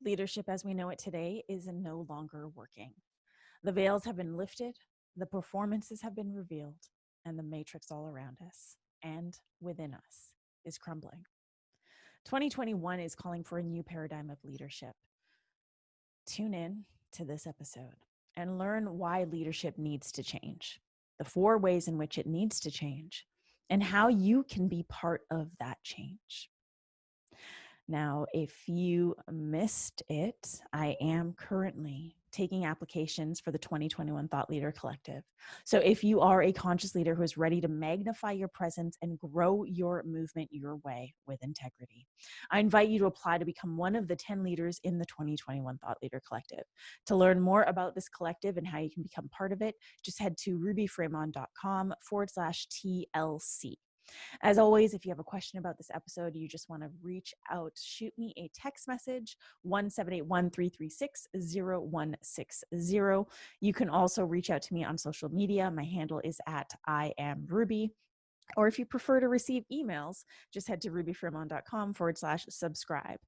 Leadership as we know it today is no longer working. The veils have been lifted, the performances have been revealed, and the matrix all around us and within us is crumbling. 2021 is calling for a new paradigm of leadership. Tune in to this episode and learn why leadership needs to change, the 4 ways in which it needs to change, and how you can be part of that change. Now, if you missed it, I am currently taking applications for the 2021 Thought Leader Collective. So if you are a conscious leader who is ready to magnify your presence and grow your movement your way with integrity, I invite you to apply to become one of the 10 leaders in the 2021 Thought Leader Collective. To learn more about this collective and how you can become part of it, just head to rubyfremon.com/TLC. As always, if you have a question about this episode, you just want to reach out, shoot me a text message, 1-781-336-0160. You can also reach out to me on social media. My handle is at I am Ruby. Or if you prefer to receive emails, just head to rubyfremon.com/subscribe.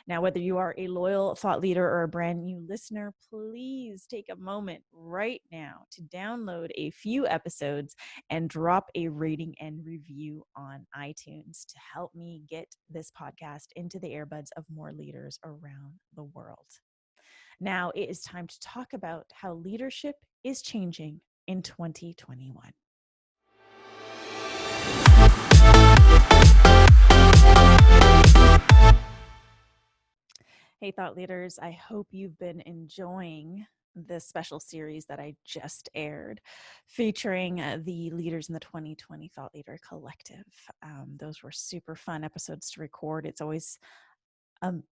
Now, whether you are a loyal thought leader or a brand new listener, please take a moment right now to download a few episodes and drop a rating and review on iTunes to help me get this podcast into the earbuds of more leaders around the world. Now, it is time to talk about how leadership is changing in 2021. Hey, thought leaders, I hope you've been enjoying this special series that I just aired featuring the leaders in the 2020 Thought Leader Collective. Those were super fun episodes to record. It's always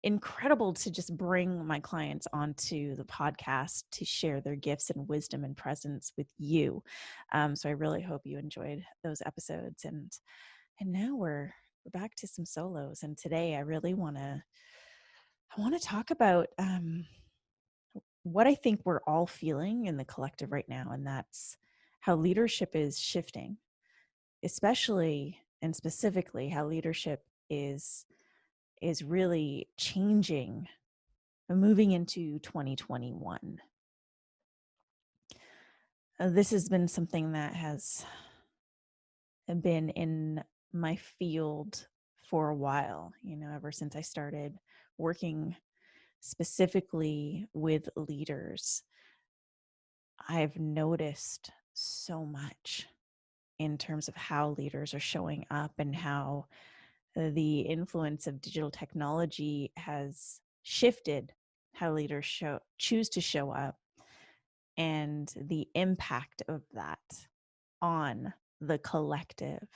incredible to just bring my clients onto the podcast to share their gifts and wisdom and presence with you. So I really hope you enjoyed those episodes. And now we're back to some solos. And today I really want to talk about what I think we're all feeling in the collective right now, and that's how leadership is shifting, especially and specifically how leadership is really changing, moving into 2021. This has been something that has been in my field for a while, ever since I started working specifically with leaders. I've noticed so much in terms of how leaders are showing up and how the influence of digital technology has shifted how leaders choose to show up and the impact of that on the collective.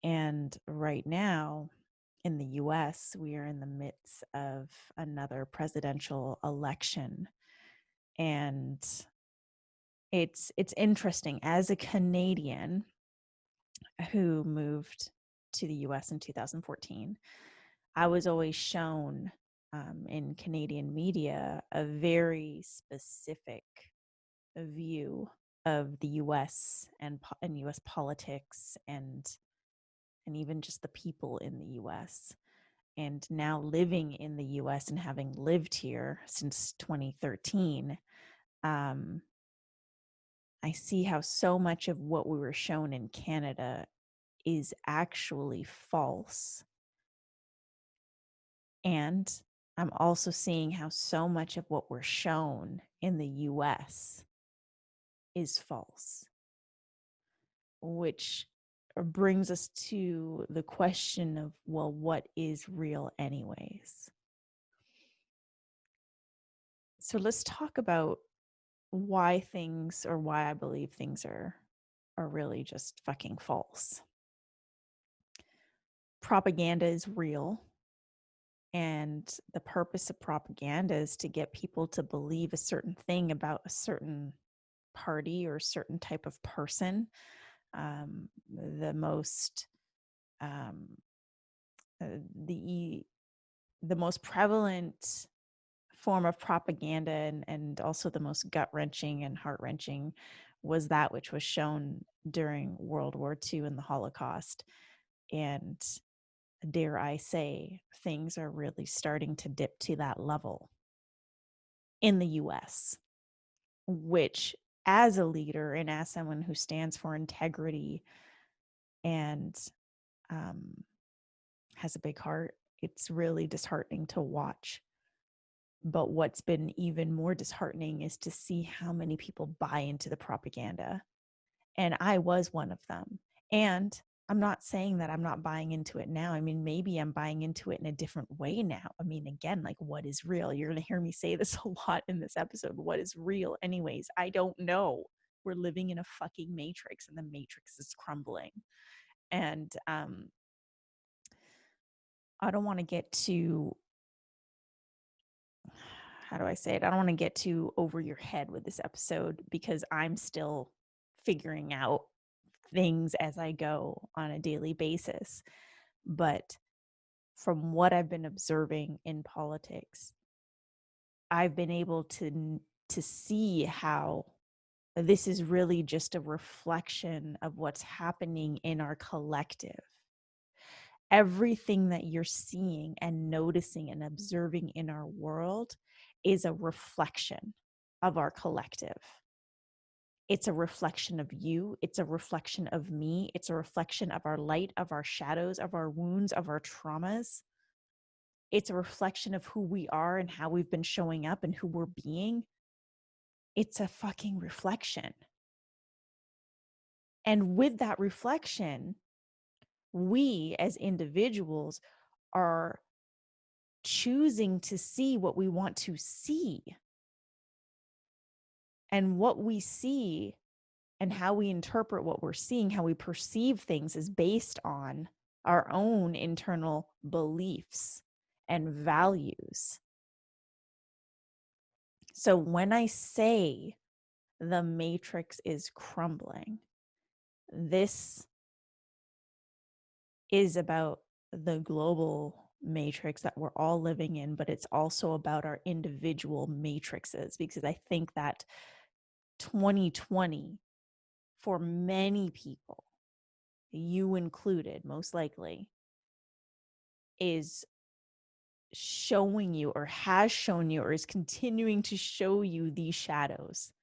And right now in the US, we are in the midst of another presidential election. And it's interesting, as a Canadian who moved to the US in 2014, I was always shown in Canadian media a very specific view of the US and US politics and even just the people in the US. And now living in the US and having lived here since 2013, I see how so much of what we were shown in Canada is actually false. And I'm also seeing how so much of what we're shown in the US is false, which brings us to the question of, well, what is real anyways? So let's talk about why I believe things are really just fucking false. Propaganda is real. And the purpose of propaganda is to get people to believe a certain thing about a certain party or a certain type of person. The most prevalent form of propaganda and also the most gut-wrenching and heart-wrenching was that which was shown during World War II and the Holocaust. And dare I say, things are really starting to dip to that level in the US, which, as a leader and as someone who stands for integrity and has a big heart, it's really disheartening to watch. But what's been even more disheartening is to see how many people buy into the propaganda. And I was one of them. And I'm not saying that I'm not buying into it now. I mean, maybe I'm buying into it in a different way now. I mean, again, like, what is real? You're going to hear me say this a lot in this episode. What is real? Anyways, I don't know. We're living in a fucking matrix, and the matrix is crumbling. And I don't want to get too, how do I say it? I don't want to get too over your head with this episode, because I'm still figuring out things as I go on a daily basis. But from what I've been observing in politics, I've been able to see how this is really just a reflection of what's happening in our collective. Everything that you're seeing and noticing and observing in our world is a reflection of our collective. It's a reflection of you. It's a reflection of me. It's a reflection of our light, of our shadows, of our wounds, of our traumas. It's a reflection of who we are and how we've been showing up and who we're being. It's a fucking reflection. And with that reflection, we as individuals are choosing to see what we want to see. And what we see and how we interpret what we're seeing, how we perceive things, is based on our own internal beliefs and values. So when I say the matrix is crumbling, this is about the global matrix that we're all living in, but it's also about our individual matrices, because I think that 2020, for many people, you included, most likely, is showing you, or has shown you, or is continuing to show you these shadows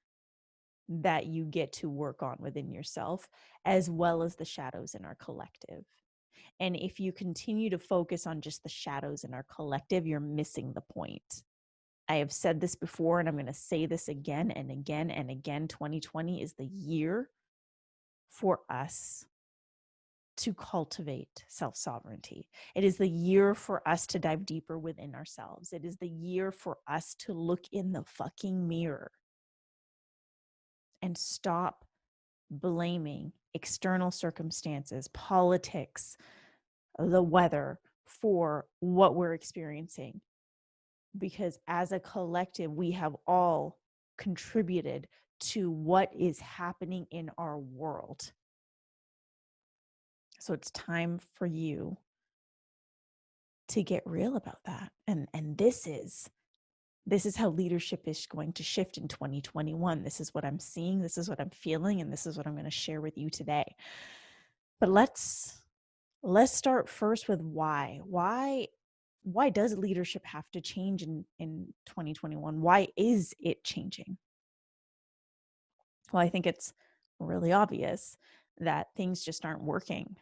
that you get to work on within yourself, as well as the shadows in our collective. And if you continue to focus on just the shadows in our collective, you're missing the point. I have said this before, and I'm going to say this again and again and again. 2020 is the year for us to cultivate self-sovereignty. It is the year for us to dive deeper within ourselves. It is the year for us to look in the fucking mirror and stop blaming external circumstances, politics, the weather, for what we're experiencing. Because as a collective, we have all contributed to what is happening in our world. So it's time for you to get real about that. And this is how leadership is going to shift in 2021. This is what I'm seeing, this is what I'm feeling, and this is what I'm going to share with you today. But let's start first with why. Why does leadership have to change in 2021? Why is it changing? Well, I think it's really obvious that things just aren't working.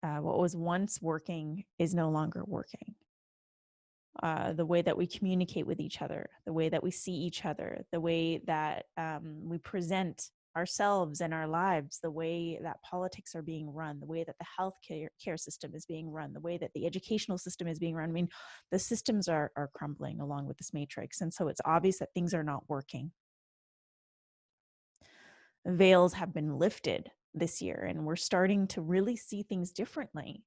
What was once working is no longer working. The way that we communicate with each other, the way that we see each other, the way that we present ourselves and our lives, the way that politics are being run, the way that the healthcare system is being run, the way that the educational system is being run. I mean, the systems are crumbling along with this matrix. And so it's obvious that things are not working. Veils have been lifted this year, and we're starting to really see things differently.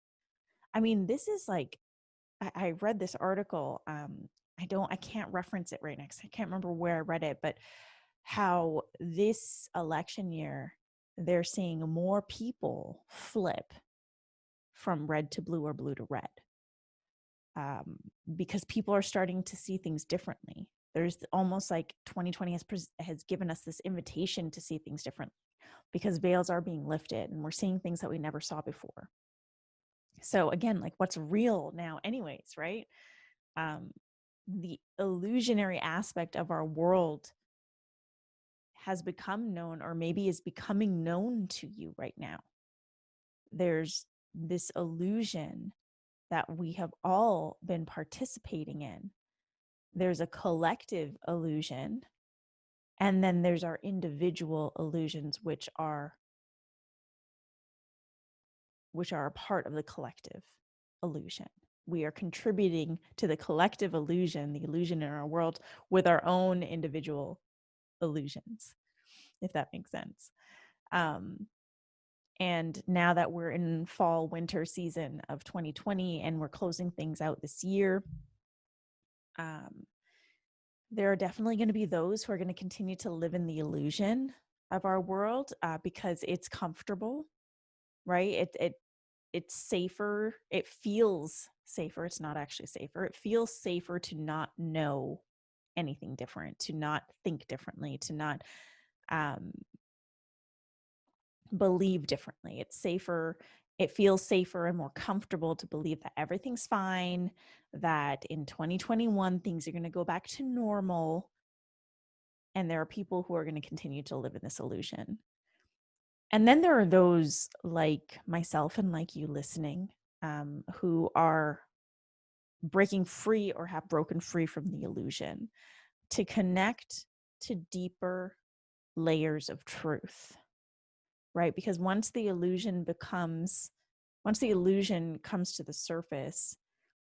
I mean, this is like, I read this article. I can't reference it right now because I can't remember where I read it, but how this election year, they're seeing more people flip from red to blue or blue to red, because people are starting to see things differently. There's almost like 2020 has given us this invitation to see things differently, because veils are being lifted and we're seeing things that we never saw before. So again, like what's real now anyways, right? Um, the illusionary aspect of our world has become known, or maybe is becoming known to you right now. There's this illusion that we have all been participating in. There's a collective illusion, and then there's our individual illusions, which are a part of the collective illusion. We are contributing to the collective illusion, the illusion in our world, with our own individual illusions, if that makes sense. And now that we're in fall winter season of 2020 and we're closing things out this year, there are definitely going to be those who are going to continue to live in the illusion of our world because it's comfortable, right? It's safer. It feels safer. It's not actually safer. It feels safer to not know anything different, to not think differently, to not believe differently. It's safer. It feels safer and more comfortable to believe that everything's fine, that in 2021, things are going to go back to normal. And there are people who are going to continue to live in this illusion. And then there are those like myself and like you listening who are breaking free or have broken free from the illusion to connect to deeper layers of truth, right? Because once the illusion comes to the surface,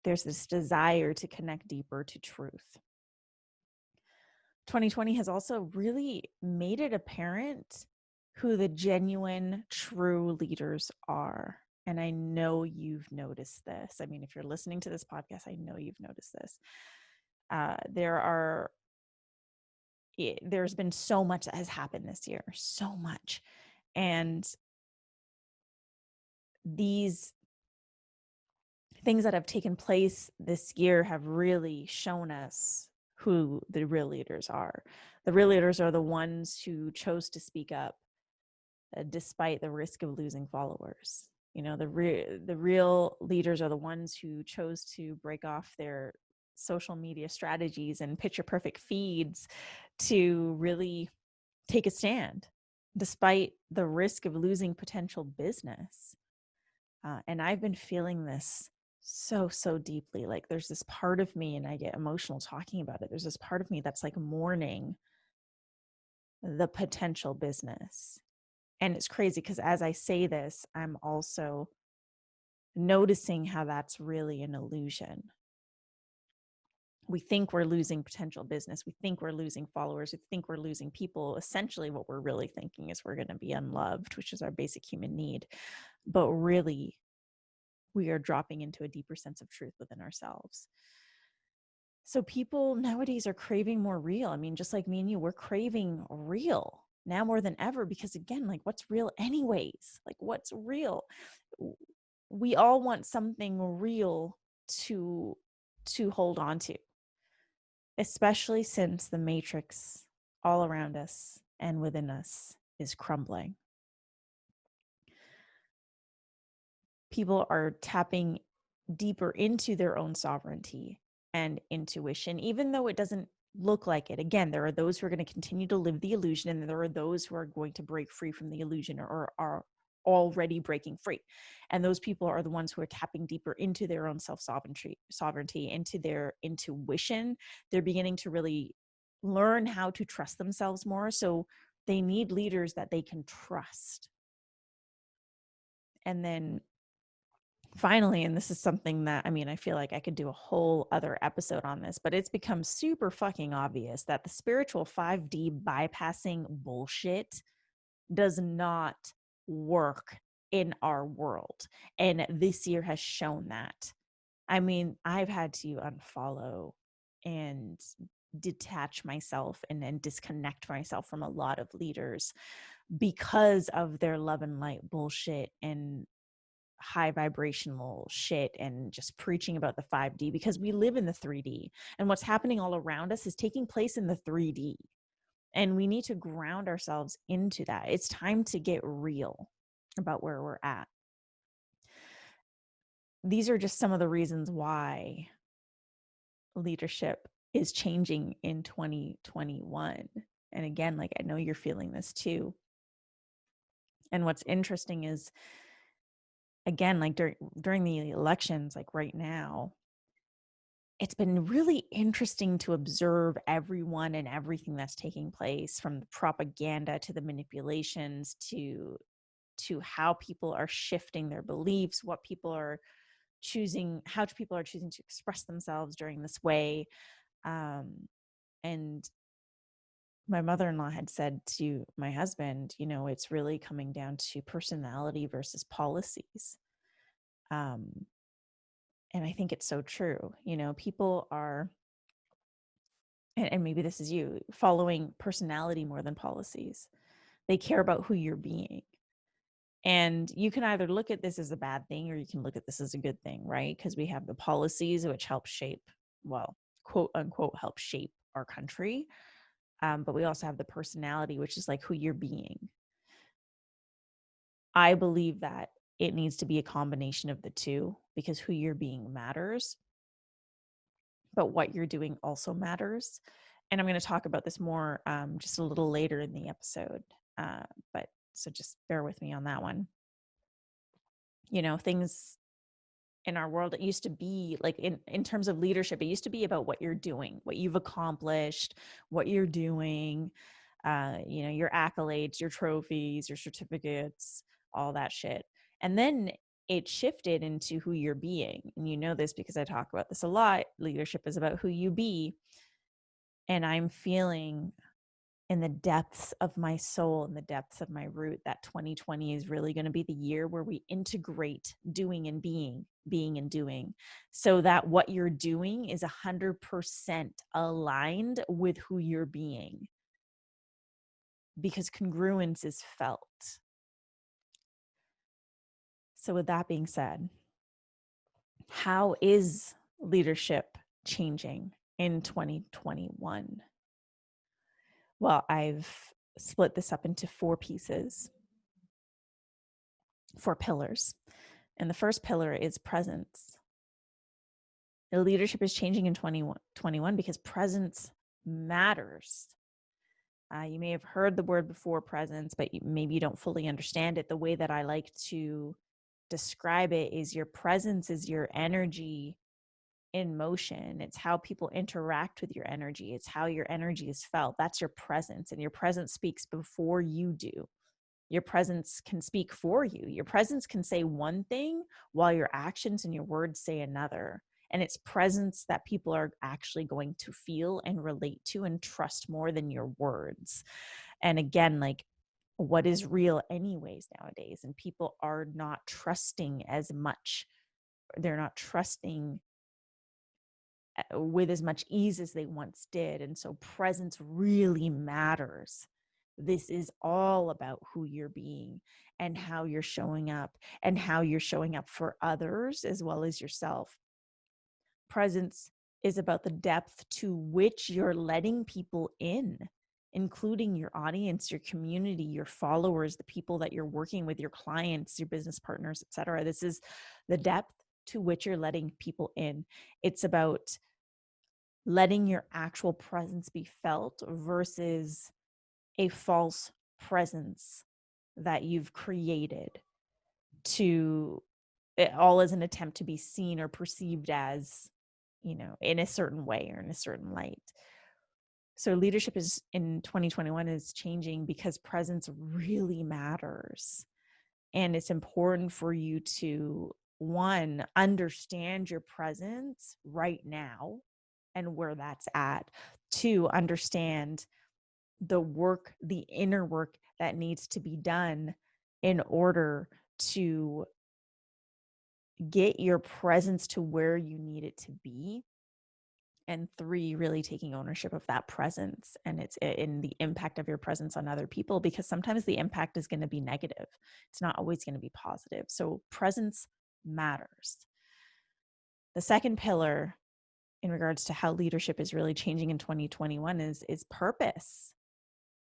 there's this desire to connect deeper to truth. 2020 has also really made it apparent who the genuine, true leaders are. And I know you've noticed this. I mean, if you're listening to this podcast, I know you've noticed this. There's been so much that has happened this year, so much. And these things that have taken place this year have really shown us who the real leaders are. The real leaders are the ones who chose to speak up despite the risk of losing followers. You know, the real leaders are the ones who chose to break off their social media strategies and picture perfect feeds to really take a stand despite the risk of losing potential business. And I've been feeling this so deeply. Like there's this part of me, and I get emotional talking about it. There's this part of me that's like mourning the potential business. And it's crazy because as I say this, I'm also noticing how that's really an illusion. We think we're losing potential business. We think we're losing followers. We think we're losing people. Essentially, what we're really thinking is we're going to be unloved, which is our basic human need. But really, we are dropping into a deeper sense of truth within ourselves. So people nowadays are craving more real. I mean, just like me and you, we're craving real now more than ever because again, like what's real anyways? Like what's real? We all want something real to hold on to, especially since the matrix all around us and within us is crumbling. People are tapping deeper into their own sovereignty and intuition, even though it doesn't look like it. Again, there are those who are going to continue to live the illusion, and there are those who are going to break free from the illusion or are already breaking free. And those people are the ones who are tapping deeper into their own sovereignty, into their intuition. They're beginning to really learn how to trust themselves more. So they need leaders that they can trust. And then finally, and this is something that, I mean, I feel like I could do a whole other episode on this, but it's become super fucking obvious that the spiritual 5D bypassing bullshit does not work in our world. And this year has shown that. I mean, I've had to unfollow and detach myself and disconnect myself from a lot of leaders because of their love and light bullshit and high vibrational shit and just preaching about the 5D because we live in the 3D and what's happening all around us is taking place in the 3D, and we need to ground ourselves into that. It's time to get real about where we're at. these are just some of the reasons why leadership is changing in 2021. And again, like, I know you're feeling this too. And what's interesting is, again, like during the elections, like right now, it's been really interesting to observe everyone and everything that's taking place, from the propaganda to the manipulations to how people are shifting their beliefs, what people are choosing, how people are choosing to express themselves during this way. And my mother-in-law had said to my husband, it's really coming down to personality versus policies. And I think it's so true. People are, and maybe this is you, following personality more than policies. They care about who you're being. And you can either look at this as a bad thing, or you can look at this as a good thing, right? Because we have the policies which help shape, well, quote unquote, help shape our country. But we also have the personality, which is like who you're being. I believe that it needs to be a combination of the two, because who you're being matters, but what you're doing also matters. And I'm going to talk about this more just a little later in the episode. But so just bear with me on that one. Things in our world, it used to be like, in terms of leadership, it used to be about what you're doing, what you've accomplished, what you're doing, your accolades, your trophies, your certificates, all that shit. And then it shifted into who you're being. And this because I talk about this a lot. Leadership is about who you be. And I'm feeling in the depths of my soul, in the depths of my root, that 2020 is really going to be the year where we integrate doing and being and doing, so that what you're doing is 100% aligned with who you're being, because congruence is felt. So with that being said, how is leadership changing in 2021? Well, I've split this up into 4 pieces, 4 pillars. And the first pillar is presence. The leadership is changing in 2021 because presence matters. You may have heard the word before, presence, but maybe you don't fully understand it. The way that I like to describe it is, your presence is your energy in motion. It's how people interact with your energy. It's how your energy is felt. That's your presence. And your presence speaks before you do. Your presence can speak for you. Your presence can say one thing while your actions and your words say another. And it's presence that people are actually going to feel and relate to and trust more than your words. And again, like, what is real anyways nowadays? And people are not trusting as much. They're not trusting with as much ease as they once did. And so presence really matters. This is all about who you're being and how you're showing up, and how you're showing up for others as well as yourself. Presence is about the depth to which you're letting people in, including your audience, your community, your followers, the people that you're working with, your clients, your business partners, etc. This is the depth to which you're letting people in. It's about letting your actual presence be felt versus a false presence that you've created, to it all as an attempt to be seen or perceived as, in a certain way or in a certain light. So leadership is in 2021 is changing because presence really matters. And it's important for you to, one, understand your presence right now and where that's at. Two, understand the work, the inner work that needs to be done in order to get your presence to where you need it to be. And 3, really taking ownership of that presence, and it's in the impact of your presence on other people, because sometimes the impact is going to be negative. It's not always going to be positive. So presence matters. The second pillar in regards to how leadership is really changing in 2021 is purpose.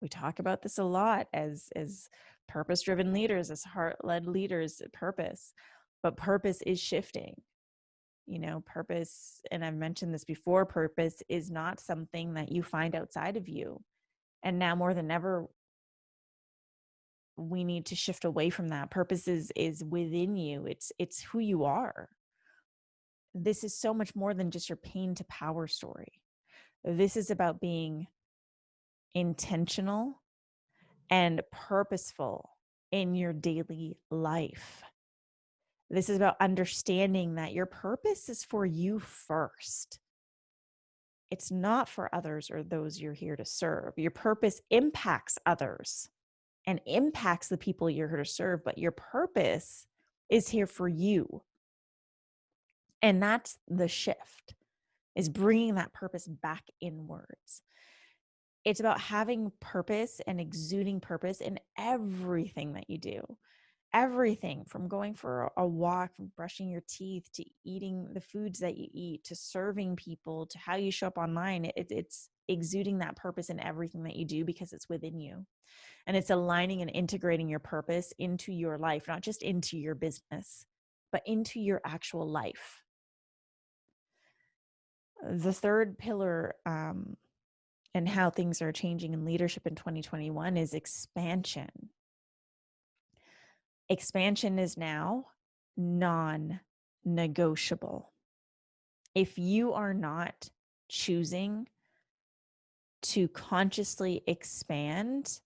We talk about this a lot as purpose-driven leaders, as heart-led leaders, purpose. but purpose is shifting. Purpose, and I've mentioned this before, purpose is not something that you find outside of you. And now more than ever, we need to shift away from that. Purpose is within you. It's who you are. This is so much more than just your pain to power story. This is about being intentional and purposeful in your daily life. This is about understanding that your purpose is for you first. It's not for others or those you're here to serve. Your purpose impacts others and impacts the people you're here to serve, but your purpose is here for you. And that's the shift, is bringing that purpose back inwards. It's about having purpose and exuding purpose in everything that you do. Everything from going for a walk, from brushing your teeth, to eating the foods that you eat, to serving people, to how you show up online. It's exuding that purpose in everything that you do because it's within you. And it's aligning and integrating your purpose into your life, not just into your business, but into your actual life. The third pillar, and how things are changing in leadership in 2021, is expansion. Expansion is now non-negotiable. If you are not choosing to consciously expand,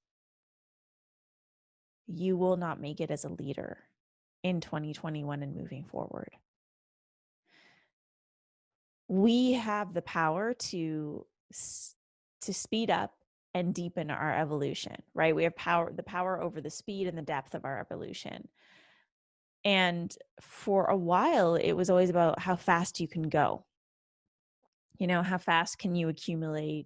you will not make it as a leader in 2021 and moving forward. We have the power to speed up and deepen our evolution, right? We have the power over the speed and the depth of our evolution. And for a while, it was always about how fast you can go. How fast can you accumulate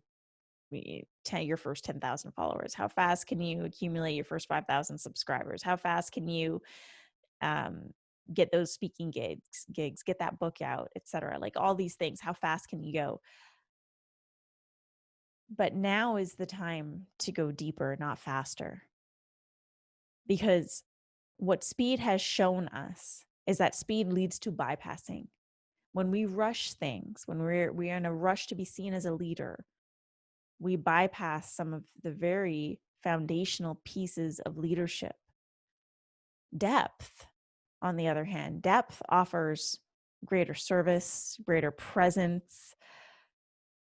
your first 10,000 followers? How fast can you accumulate your first 5,000 subscribers? How fast can you get those speaking gigs, get that book out, etc.? Like all these things, how fast can you go? But now is the time to go deeper, not faster. Because what speed has shown us is that speed leads to bypassing. When we rush things, when we're in a rush to be seen as a leader, we bypass some of the very foundational pieces of leadership. Depth, on the other hand, depth offers greater service, greater presence.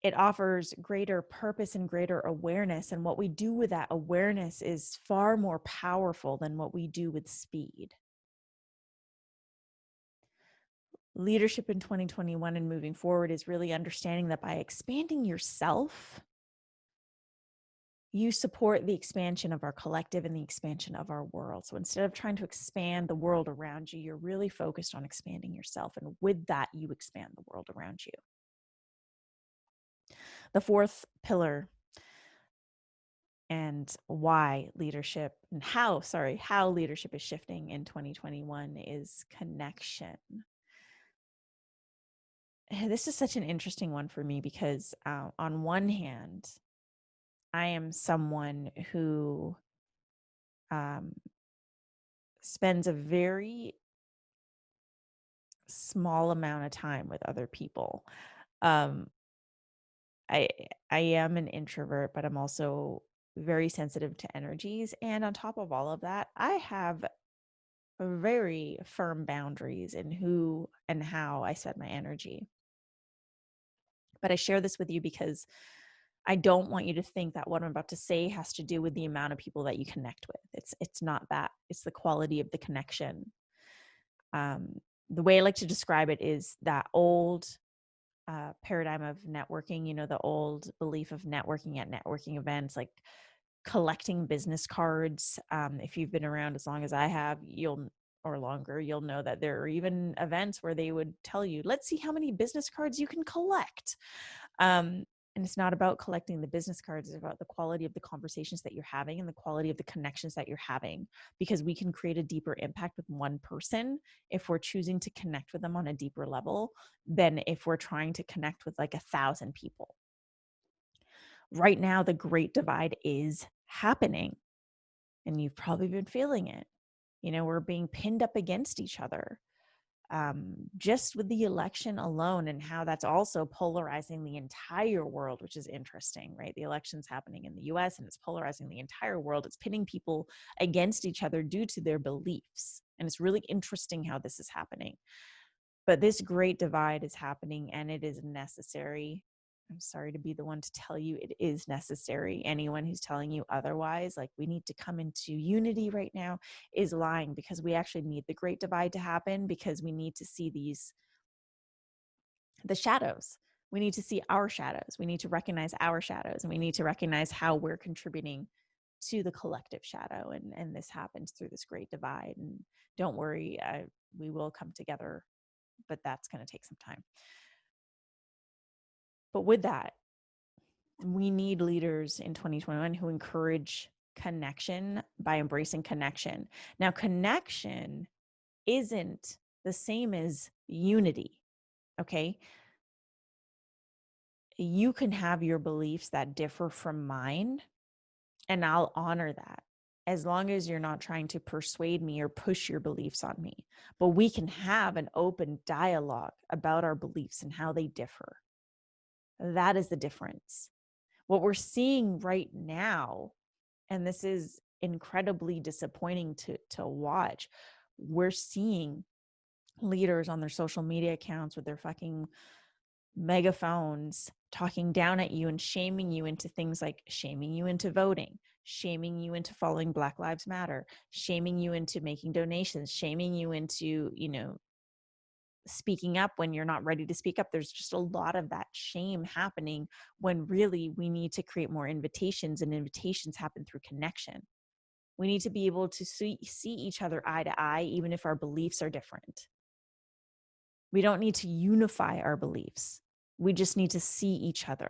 It offers greater purpose and greater awareness. And what we do with that awareness is far more powerful than what we do with speed. Leadership in 2021 and moving forward is really understanding that by expanding yourself, you support the expansion of our collective and the expansion of our world. So instead of trying to expand the world around you, you're really focused on expanding yourself. And with that, you expand the world around you. The fourth pillar, and how leadership is shifting in 2021, is connection. This is such an interesting one for me because on one hand, I am someone who spends a very small amount of time with other people. I am an introvert, but I'm also very sensitive to energies. And on top of all of that, I have very firm boundaries in who and how I set my energy. But I share this with you because I don't want you to think that what I'm about to say has to do with the amount of people that you connect with. It's not that. It's the quality of the connection. The way I like to describe it is that old paradigm of networking, the old belief of networking at networking events, like collecting business cards. If you've been around as long as I have, or longer, you'll know that there are even events where they would tell you, let's see how many business cards you can collect. And it's not about collecting the business cards. It's about the quality of the conversations that you're having and the quality of the connections that you're having, because we can create a deeper impact with one person if we're choosing to connect with them on a deeper level than if we're trying to connect with like 1,000 people. Right now, the great divide is happening, and you've probably been feeling it. We're being pinned up against each other. just with the election alone and how that's also polarizing the entire world, which is interesting, right? The election's happening in the US and it's polarizing the entire world. It's pitting people against each other due to their beliefs. And it's really interesting how this is happening. But this great divide is happening and it is necessary. I'm sorry to be the one to tell you it is necessary. Anyone who's telling you otherwise, like we need to come into unity right now, is lying, because we actually need the great divide to happen, because we need to see the shadows. We need to see our shadows. We need to recognize our shadows, and we need to recognize how we're contributing to the collective shadow. And this happens through this great divide. And don't worry, we will come together, but that's going to take some time. But with that, we need leaders in 2021 who encourage connection by embracing connection. Now, connection isn't the same as unity, okay? You can have your beliefs that differ from mine, and I'll honor that as long as you're not trying to persuade me or push your beliefs on me. But we can have an open dialogue about our beliefs and how they differ. That is the difference. What we're seeing right now, and this is incredibly disappointing to watch, we're seeing leaders on their social media accounts with their fucking megaphones talking down at you and shaming you into things like shaming you into voting, shaming you into following Black Lives Matter, shaming you into making donations, shaming you into, speaking up when you're not ready to speak up. There's just a lot of that shame happening, when really we need to create more invitations, and invitations happen through connection. We need to be able to see each other eye to eye, even if our beliefs are different. We don't need to unify our beliefs. We just need to see each other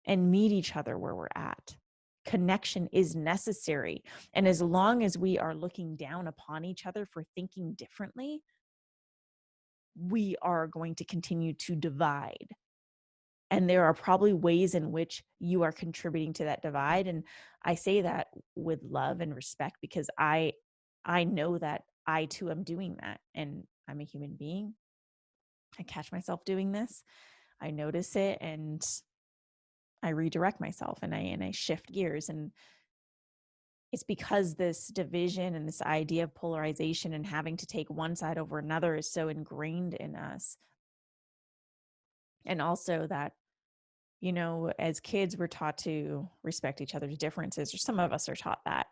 and meet each other where we're at. Connection is necessary. And as long as we are looking down upon each other for thinking differently, we are going to continue to divide. And there are probably ways in which you are contributing to that divide. And I say that with love and respect, because I know that I too am doing that. And I'm a human being. I catch myself doing this. I notice it and I redirect myself, and I shift gears. And it's because this division and this idea of polarization and having to take one side over another is so ingrained in us. And also that, as kids, we're taught to respect each other's differences, or some of us are taught that.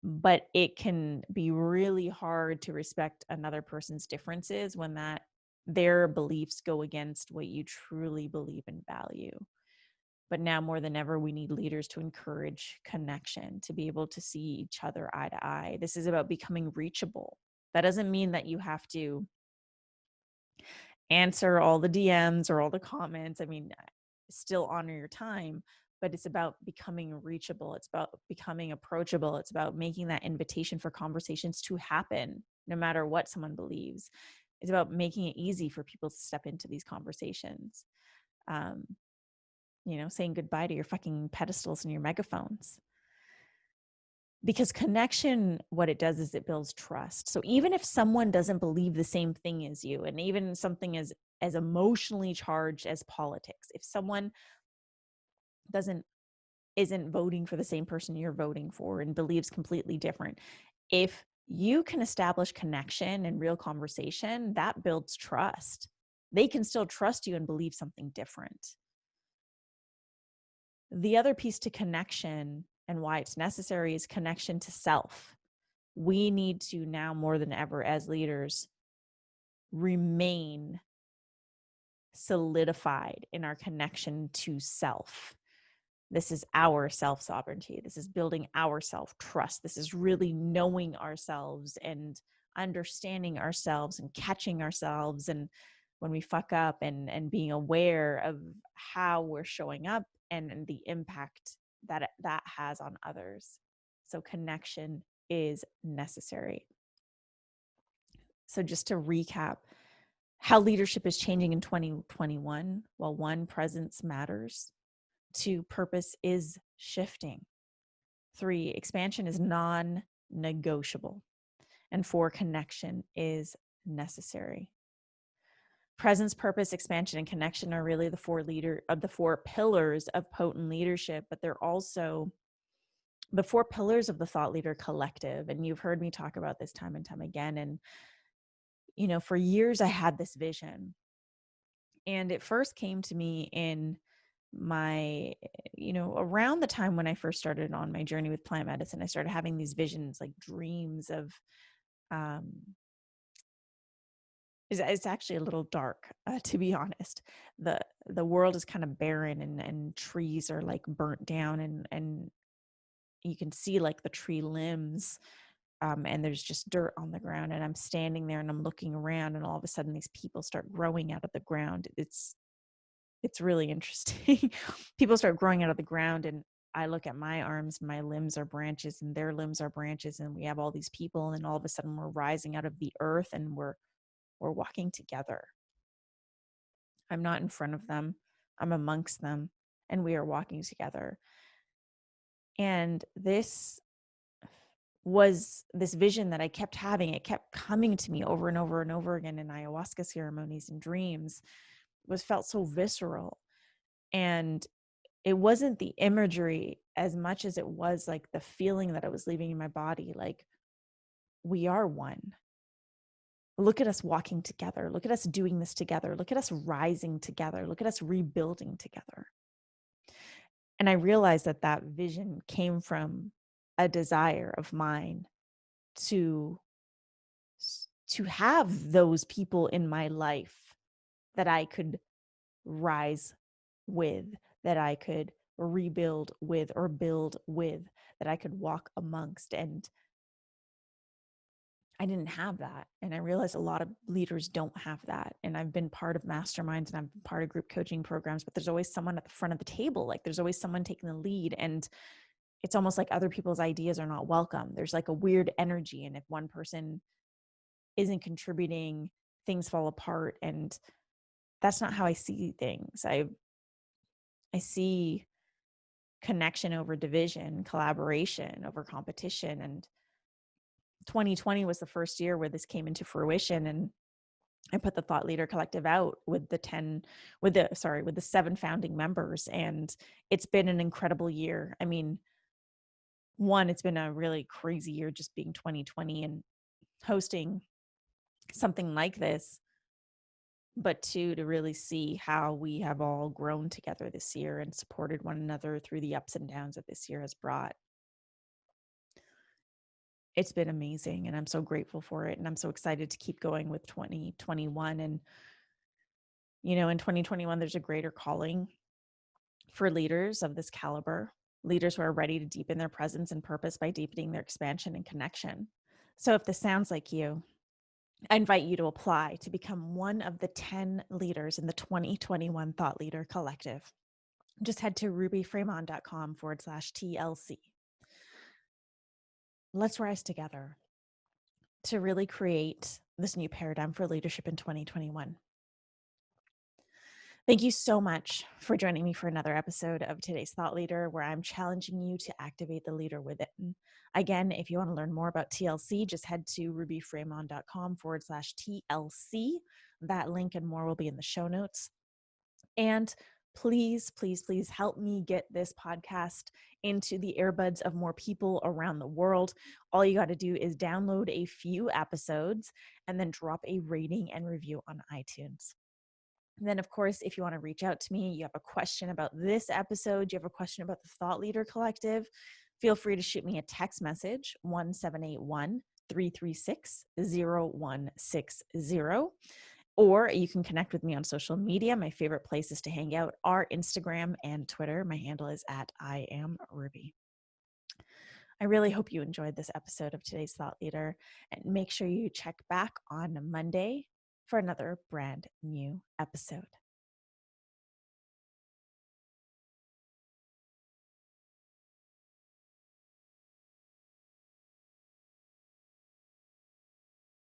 But it can be really hard to respect another person's differences when their beliefs go against what you truly believe and value. But now more than ever, we need leaders to encourage connection, to be able to see each other eye to eye. This is about becoming reachable. That doesn't mean that you have to answer all the DMs or all the comments. I mean, still honor your time, but it's about becoming reachable. It's about becoming approachable. It's about making that invitation for conversations to happen, no matter what someone believes. It's about making it easy for people to step into these conversations. Saying goodbye to your fucking pedestals and your megaphones. Because connection, what it does is it builds trust. So even if someone doesn't believe the same thing as you, and even something as emotionally charged as politics, if someone isn't voting for the same person you're voting for and believes completely different, if you can establish connection and real conversation, that builds trust. They can still trust you and believe something different. The other piece to connection and why it's necessary is connection to self. We need to now more than ever as leaders remain solidified in our connection to self. This is our self-sovereignty. This is building our self-trust. This is really knowing ourselves and understanding ourselves and catching ourselves, and when we fuck up, and being aware of how we're showing up and the impact that has on others. So connection is necessary. So just to recap, how leadership is changing in 2021. Well, 1, presence matters. 2, purpose is shifting. 3, expansion is non-negotiable. And 4, connection is necessary. Presence, purpose, expansion, and connection are really the four pillars of potent leadership, but they're also the four pillars of the thought leader collective. And you've heard me talk about this time and time again. And, for years I had this vision, and it first came to me in my, around the time when I first started on my journey with plant medicine. I started having these visions, like dreams of, um, it's actually a little dark, to be honest. The world is kind of barren, and trees are like burnt down, and you can see like the tree limbs, and there's just dirt on the ground, and I'm standing there and I'm looking around, and all of a sudden these people start growing out of the ground. It's really interesting. People start growing out of the ground, and I look at my arms, my limbs are branches, and their limbs are branches, and we have all these people, and all of a sudden we're rising out of the earth, and we're walking together. I'm not in front of them, I'm amongst them, and we are walking together. And this was this vision that I kept having. It kept coming to me over and over and over again in ayahuasca ceremonies and dreams. Was felt so visceral. And it wasn't the imagery as much as it was like the feeling that I was leaving in my body. Like, we are one. Look at us walking together. Look at us doing this together. Look at us rising together. Look at us rebuilding together. And I realized that that vision came from a desire of mine to have those people in my life that I could rise with, that I could rebuild with or build with, that I could walk amongst. And I didn't have that. And I realized a lot of leaders don't have that. And I've been part of masterminds and I've been part of group coaching programs, but there's always someone at the front of the table. Like, there's always someone taking the lead. And it's almost like other people's ideas are not welcome. There's like a weird energy. And if one person isn't contributing, things fall apart. And that's not how I see things. I see connection over division, collaboration over competition. And 2020 was the first year where this came into fruition. And I put the Thought Leader Collective out with the 7 founding members. And it's been an incredible year. I mean, one, it's been a really crazy year just being 2020 and hosting something like this. But two, to really see how we have all grown together this year and supported one another through the ups and downs that this year has brought. It's been amazing, and I'm so grateful for it. And I'm so excited to keep going with 2021. And, in 2021, there's a greater calling for leaders of this caliber, leaders who are ready to deepen their presence and purpose by deepening their expansion and connection. So if this sounds like you, I invite you to apply to become one of the 10 leaders in the 2021 Thought Leader Collective. Just head to rubyfremon.com/TLC. Let's rise together to really create this new paradigm for leadership in 2021. Thank you so much for joining me for another episode of today's Thought Leader, where I'm challenging you to activate the leader within. Again, if you want to learn more about TLC, just head to rubyfremon.com/TLC. That link and more will be in the show notes. And please, please, please help me get this podcast into the earbuds of more people around the world. All you got to do is download a few episodes and then drop a rating and review on iTunes. And then, of course, if you want to reach out to me, you have a question about this episode, you have a question about the Thought Leader Collective, feel free to shoot me a text message, 1781-336-0160. Or you can connect with me on social media. My favorite places to hang out are Instagram and Twitter. My handle is @IamRuby. I really hope you enjoyed this episode of today's Thought Leader, and make sure you check back on Monday for another brand new episode.